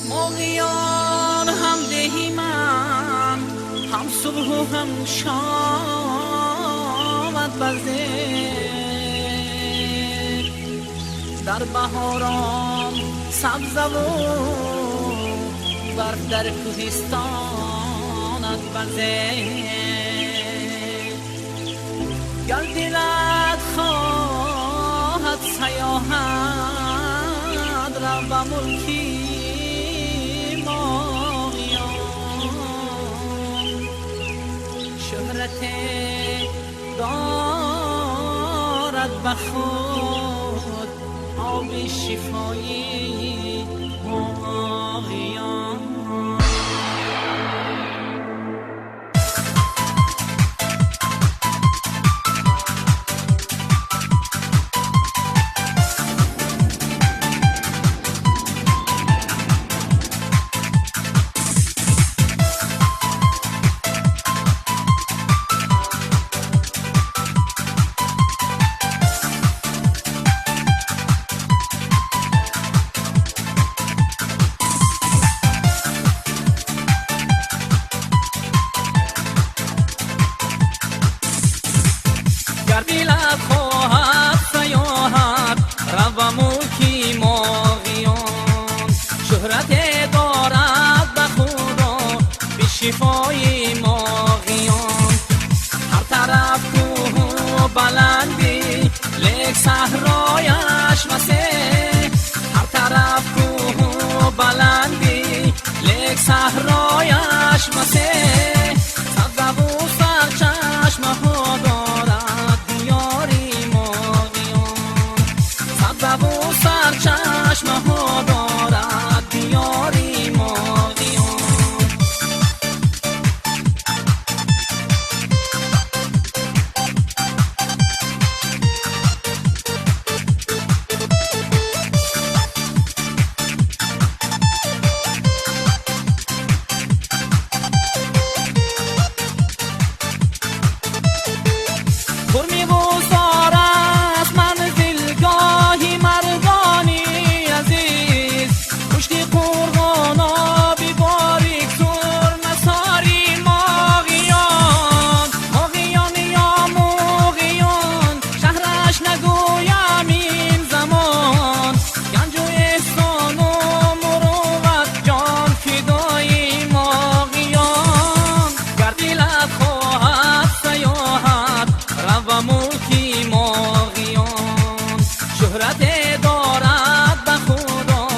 ماغیان همدهی من، هم صبح و هم شامت برده در بهاران سبز و برف در کوهستانت برده گر دلت خواهد سیاحت را به ملکی شهرت دارد به خود آب شفایی ماغیان. گر دلت خواهد سیاحت رو به ملکی ماغیان شهرت دارد به خدا به شفای ماغیان هر طرف کوه و بلندی لیک صحرایش مسیح هر طرف کوه و بلندی لیک صحرایش مسیح سبز و سرچشمه ها دارد سرچشمه ها دارد دیاری ماغیان. برمی گذار است منزلگاهی مردانی عزیز پشت قرغان آبی باریک سر نساری ماغیان ماغیان یا ماغیان شهرش نگویم این زمان گنج و احسان و مروت جان فدای ماغیان گر دلت خواهد سیاحت رو به ملکی ماغیان شهرت دارد به خدا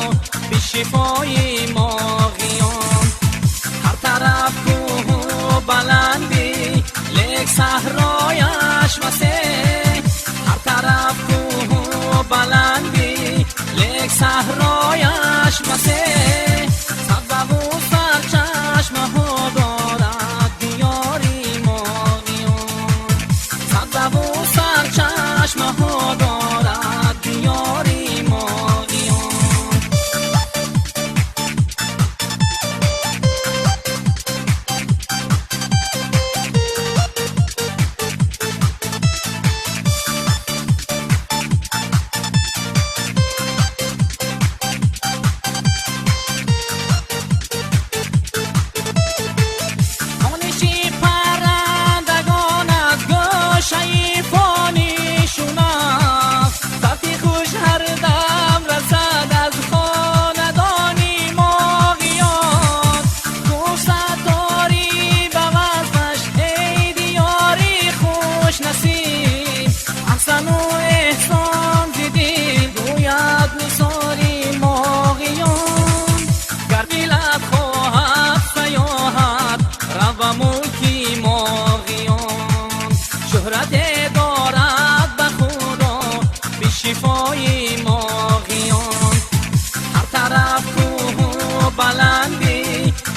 به شفای ماغیان هر طرف کوه و بلندی لیک صحرایش مسیح هر طرف کوه و بلندی لیک صحرایش مسیح سبز و سرچشمه ها دارد دیاری ماغیان سبز و سرچشمه ها دارد دیاری ماغیان. آنشی پرندگان از گوشه فانی شناخت صوتی خوش هر دم رسد از خاندانی ماغیان گفت داری به وصفش ای دیاری خوش نصیب احسن و احسان دیدی گوید نثاری ماغیان گر دلت خواهد سیاحت رو به ملکی ماغیان شهرت دارد به خدا به شفای ماغیان هر طرف کوه و بلندی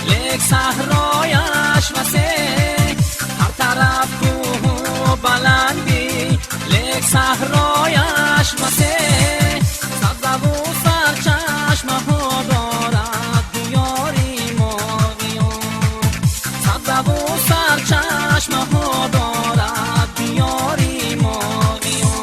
لیک صحرایش مسیح هر طرف کوه و بلندی لیک صحرایش مسیح سبز و سرچشمه ها دارد دیاری ماغیان سبز و سرچشمه ها دارد دیاری ماغیان.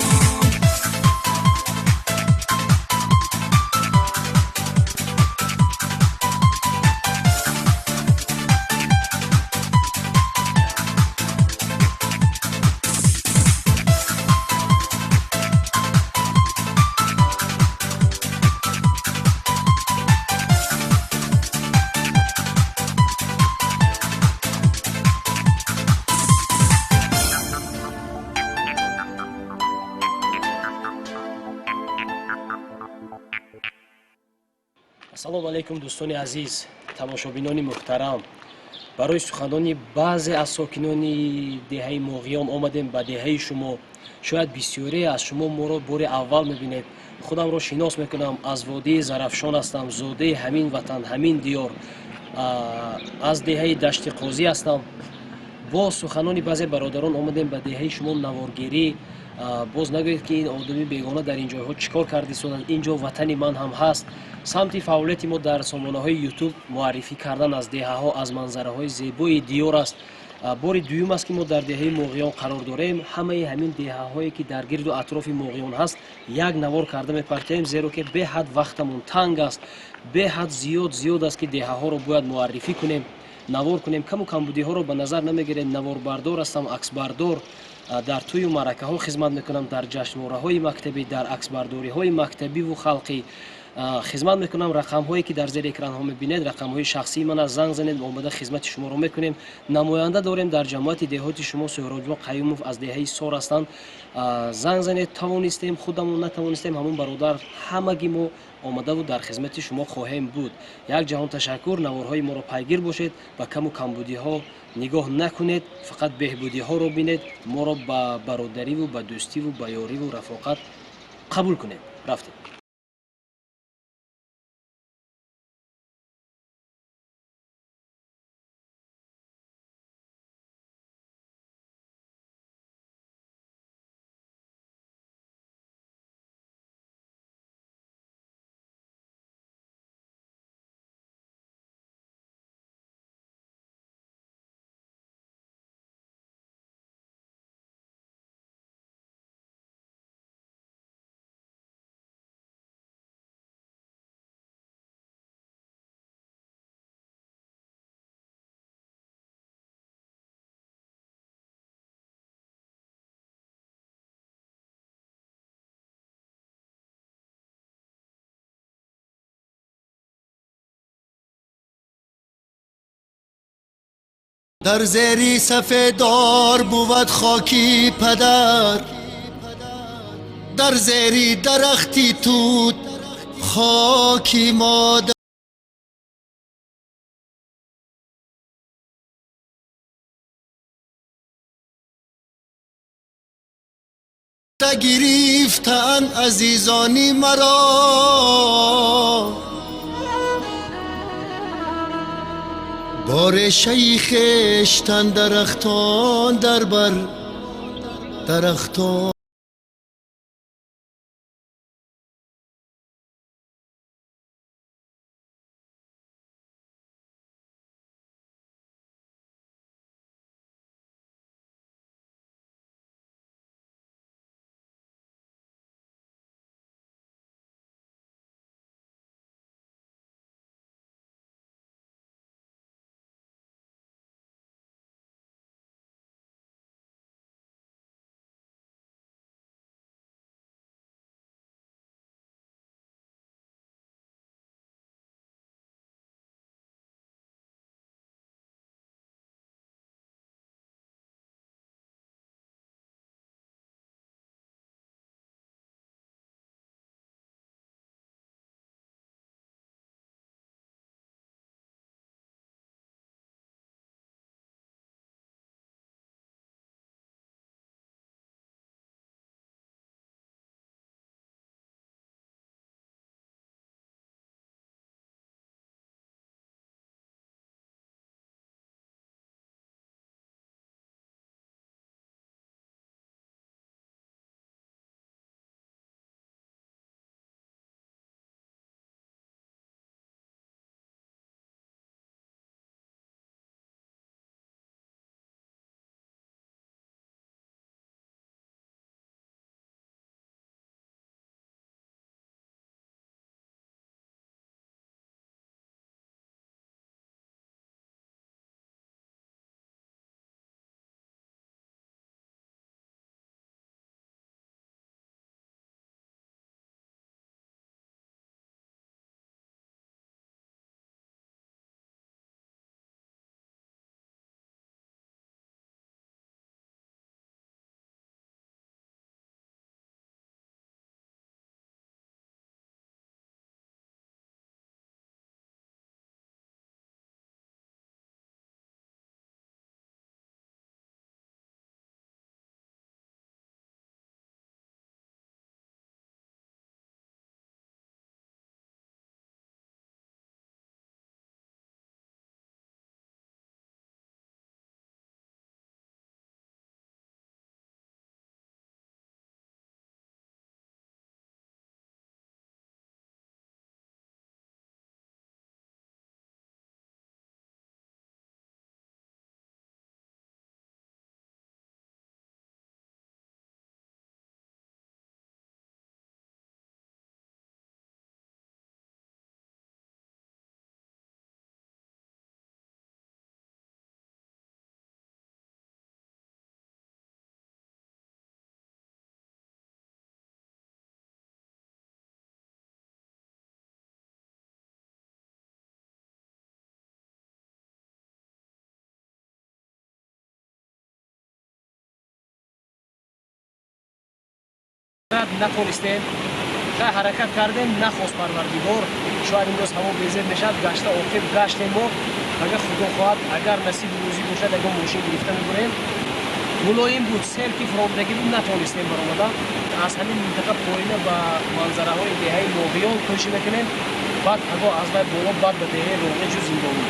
ассалому алайкум дӯстони азиз, тамошобинони муҳтарам. Барои суханони баъзе аз сокинони деҳаи моғиён омадем ба деҳаи шумо. Шояд бисёре аз шумо моро бори аввал мебинед. Худамро шинос мекунам, аз водии Зарафшон ҳастам, зодаи ҳамин ватан, ҳамин диёр. Аз деҳаи Дашти Қозӣ ҳастам. бо суханони баъзе бародарон омадем ба деҳаи шумо наворгирӣ. Боз нагӯед ки ин одами бегона дар ин ҷойҳо чӣ кор кардисонанд. Ин ҷо ватани ман ҳам ҳаст. Самти фаъолияти мо дар сомонаҳои ютуб муаррифӣ кардан аз деҳаҳо, аз манзараҳои зебои диёр аст. Бори дуюм аст ки мо дар деҳаи Моғиён қарор дорем. Ҳамаи ҳамин деҳаҳое ки дар гирду атрофи Моғиён ҳаст, як навор карда мепартием, зеро ки беҳад вақтамон танг аст. Беҳад зиёд аст ки деҳаҳоро бояд муаррифӣ кунем, навор кунем. Каму камбудиҳоро ба назар намегирем. Наворбардор ҳастам, аксбардор. Дар тӯю маъракаҳо хизмат мекунам, дар ҷашнвораҳои мактабӣ, дар аксбардориҳои мактабиву халқӣ хизмат мекунам. Рақамҳое ки дар зери экранҳо мебинед рақамҳои шахсии ман аст. Занг занед, омада хизмати шуморо мекунем. Намоянда дорем дар ҷамоати деҳоти шумо. Суҳроҷон Қаюмов аз деҳаи Сор ҳастанд. Занг занед, тавонистем, худамон натавонистем, ҳамон бародар ҳамаги мо омадаву дар хизмати шумо хоҳем буд. Якҷаҳон ташаккур. Наворҳои моро пайгир бошед, ба каму камбудиҳо нигоҳ накунед, фақат беҳбудиҳоро бинед. Моро ба бародариву ба дӯстиву ба ёриву рафоқат қабул кунед. Рафтем. در زیری سفیدار بود خاکی پدر، در زیری درختی توت خاکی مادر. گرفتن عزیزانی مرا، بار شیخشتن درختان در بر درختان. نتونستیم خیلی حرکت کردیم نخواست پروردگار شاید امروز همون بیزه میشد گشته عاقب گشتیم ما اگر خدا خواهد اگر نصیب روزی باشد اگر ماشین گرفته میبریم ملایم بود سر که فرامدگی بود نتونستیم برآمده از همین منطقه پایینه به منظره های دهه موقعیان کوشش میکنیم بعد اگر از بالا بعد به دهه روغه جو زندانی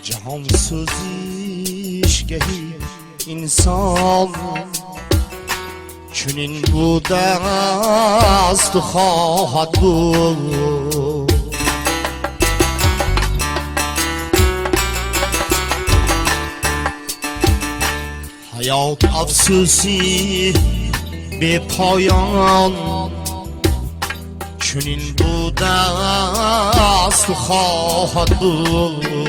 جهان سوزیش گهی انسان چنین بوده است و خواهد بود حیات افسوسی به پایان چنین بوده است و خواهد بود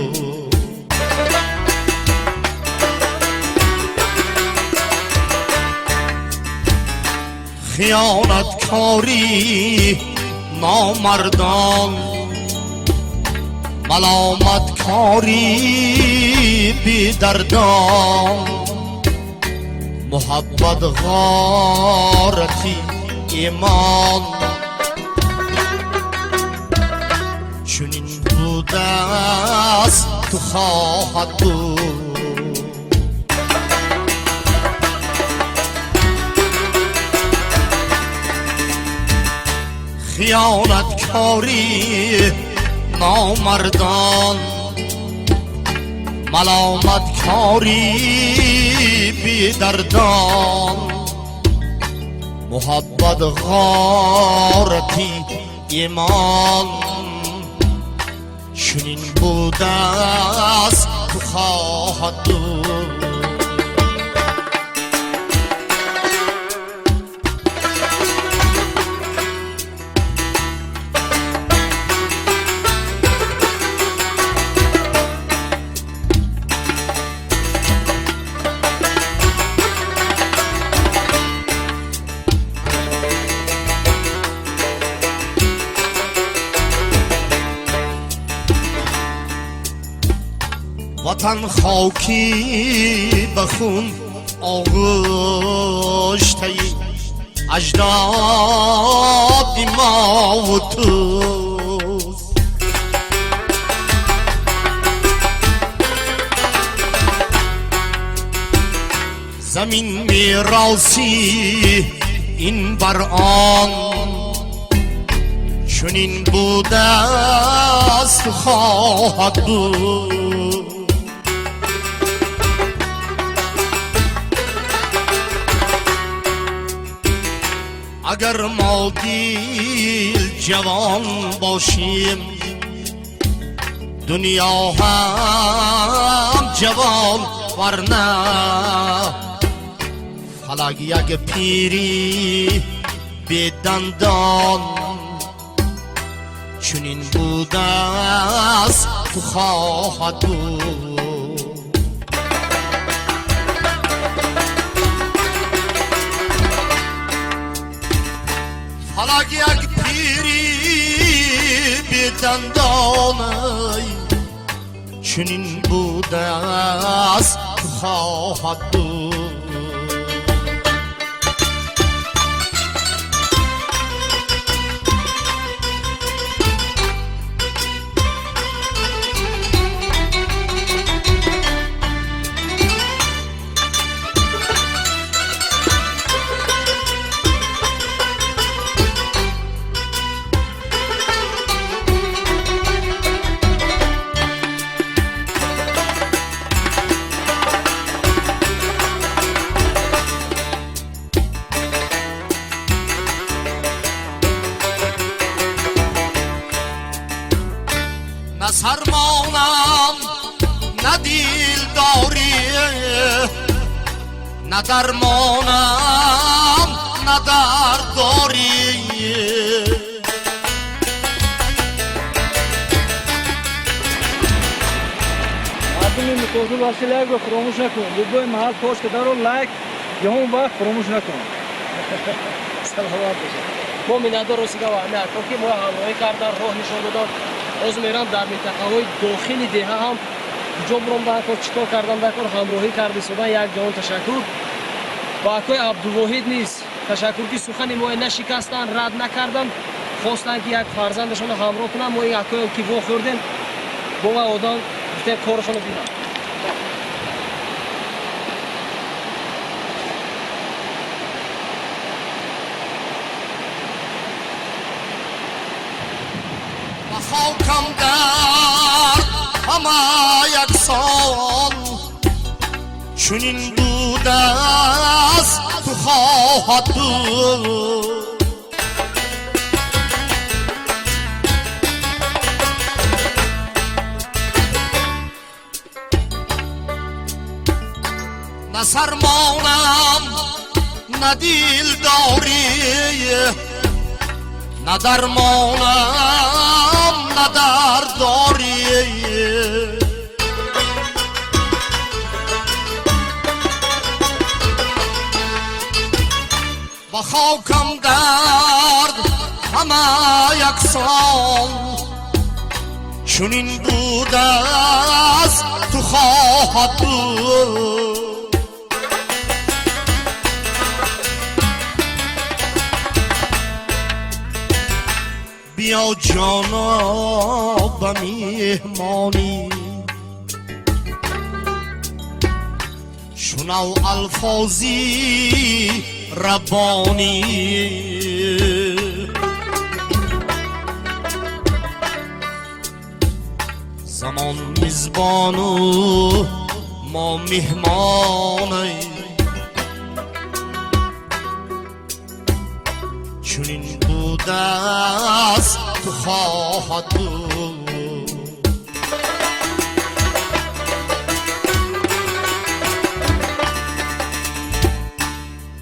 خیانت کاری نامردان ملامت کاری بی دردان محبت غارتی ایمان چنین بوده است تو خواهد بود خیانت کاری نامردان ملامت کاری بی دردان محبت غارتی ایمان چنین بوده است تو خواهد بود وطن خاکی بخون آغشته اجداد ما و توست زمین میراثی این بر آن چنین بوده است خواهد بود اگر ما دیل جوان باشیم دنیا هم جوان ورنه فلک یک پیری بی دندان چنین بوده است تو خواهد بود فلک یک پیری بی دندان چنین بوده است تو خواهد بود سرمانم نه دیل داری نه درمانم نه درد داری مردم متوازی باشه لایک رو فراموش نکن ویدیو محل پست کردن رو لایک یا اون وقت فراموش نکن سلامت باشه ما مینادار روسیگا و همه اکنون که ما همراهی کردن راه نشان دادن از میرم در منطقه‌های داخلی دیه هم جبران بکن چیکار کردن بکن همراهی کرده سودن یک جهان تشکر با اکوی عبدالواحد نیست تشکر که سخن ما نشکستن رد نکردن خواستن که یک فرزندشون همراه کنن ما این اکوی که وا خوردیم با آدم گفتیم کارشون رو بینن خاکم در همه یک سال چنین بوده است تو خواهد بود نه سرمانم نه دیل داری نه درمانم نه درد داری با خاکم درد همه یک سال چنین بوده است تو خواهد بود بیا جانا به مهمانی شنو الفاظی ربانی زمان میزبانو ما مهمانی چنین بوده است تو خواهد بود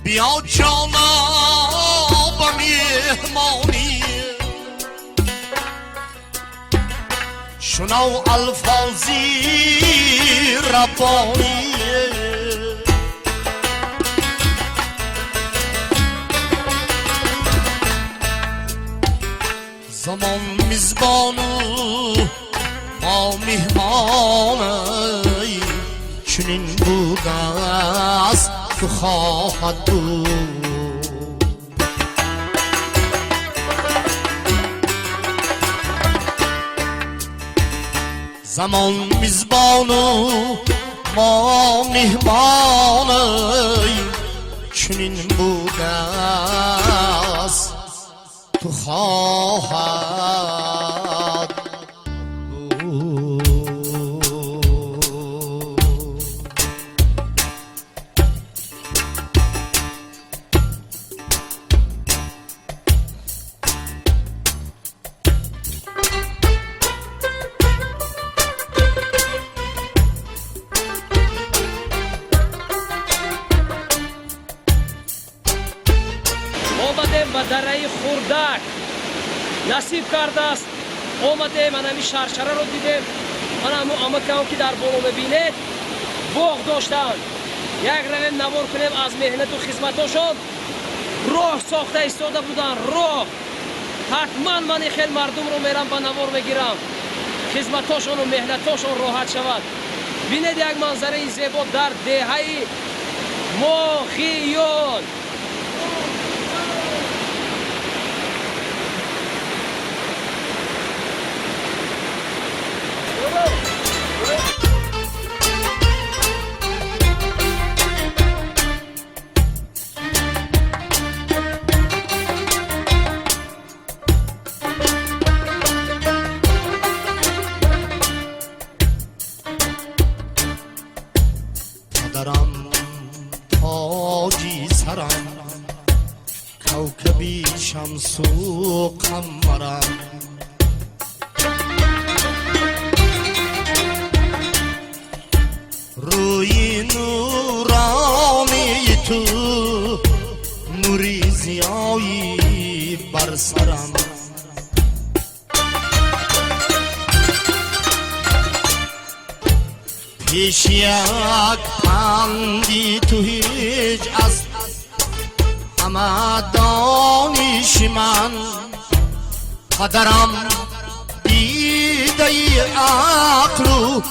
بیا جانا به مهمانی شنو الفاظی ربانی زمان میزبانو ما مهمانی چنین بوده است تو خواهد بود زمان میزبانو ما مهمانی چنین بوده است تو خواهد بود آمدیم به دره خوردک نصیب کرده است آمدیم من همی شرشره رو دیدیم من همه کم که در بالا میبینید باغ داشتن یک رویم نوار کنیم از مهنت و خدمتاشون راه ساخته ایستاده بودن راه حتما من خیلی مردم رو میرم به نوار میگیرم خدمتاشون و مهنتاشون راحت شود بینید یک منظره زیبا در دهه ماخیون پدرم تاجی سرم کوکبی شمس و قمرم مایی بر سرم پیش یک پندی تو هیچ از همه دانش من قدرم دیده عقل و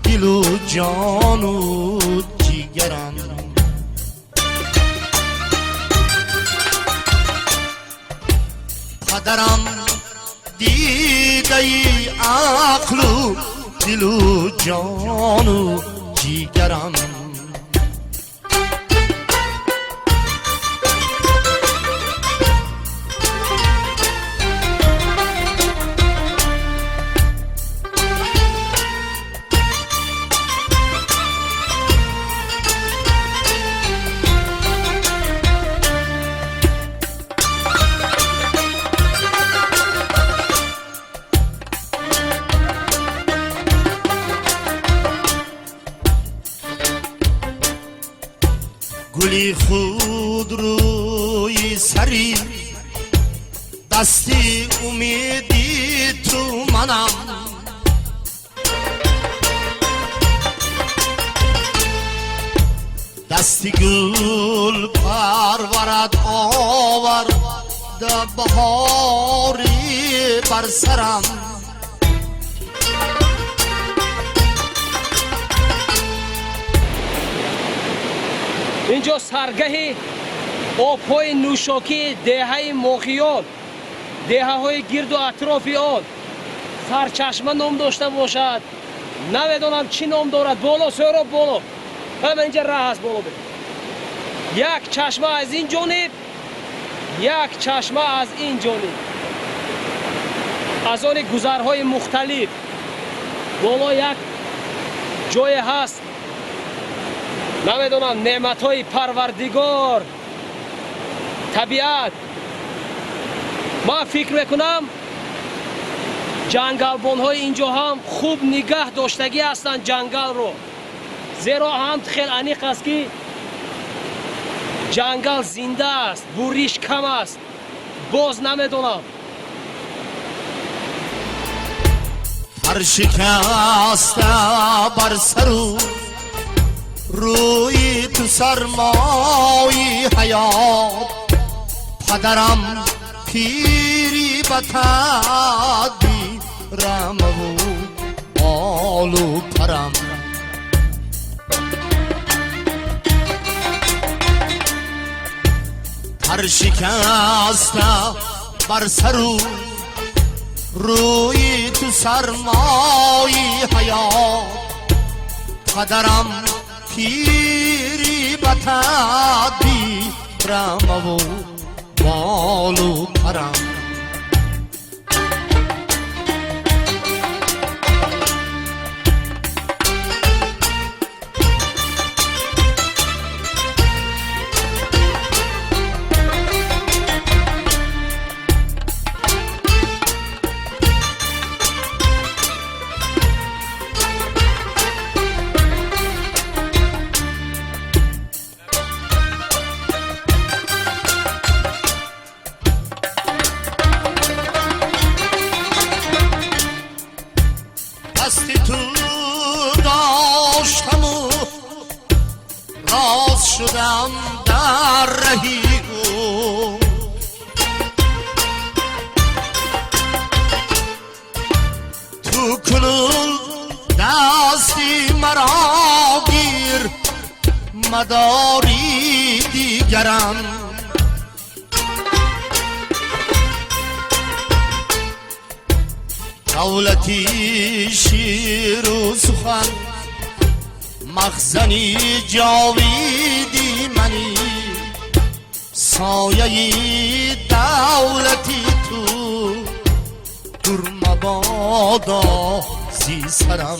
دل و جان و جیگرم قدرم دیده عقل و دل و جان و جیگرم گلی خود روی سری دستی امیدی تو منم دستی گل پرورد آورد بهاری بر سرم اینجا سرگاه آبهای نوشاکی دهه ماخیان، دهه های گرد و اطراف آن سرچشمه نام داشته باشد، نمیدانم چی نام دارد، بالا سراب بالا همه اینجا راه هست بالا برید. یک چشمه از این جانب، یک چشمه از این جانب، از آن گذرهای مختلف بالا یک جای هست. نمیدونم نعمتهای پروردگار طبیعت. من فکر میکنم جنگلبان‌های اینجا هم خوب نگه داشتگی هستند جنگل رو، زیرا هم خیلی انیق است که جنگل زنده است، بوریش کم است. باز نمیدونم هر شکسته بر سرو روی تو سرمای حیات پدرم پیری بتادی رمو آلو پرم هر شکسته بر سرو روی تو سرمای حیات پدرم پیری بتادی رمو بالو پرم دستی تو داشتم و راز شدم در رهی او تو کنون دستی مرا گیر مداری دیگرم دولتی شیر و سخن مخزنی جاویدی منی سایه دولتی تو دور مبادا زی سرم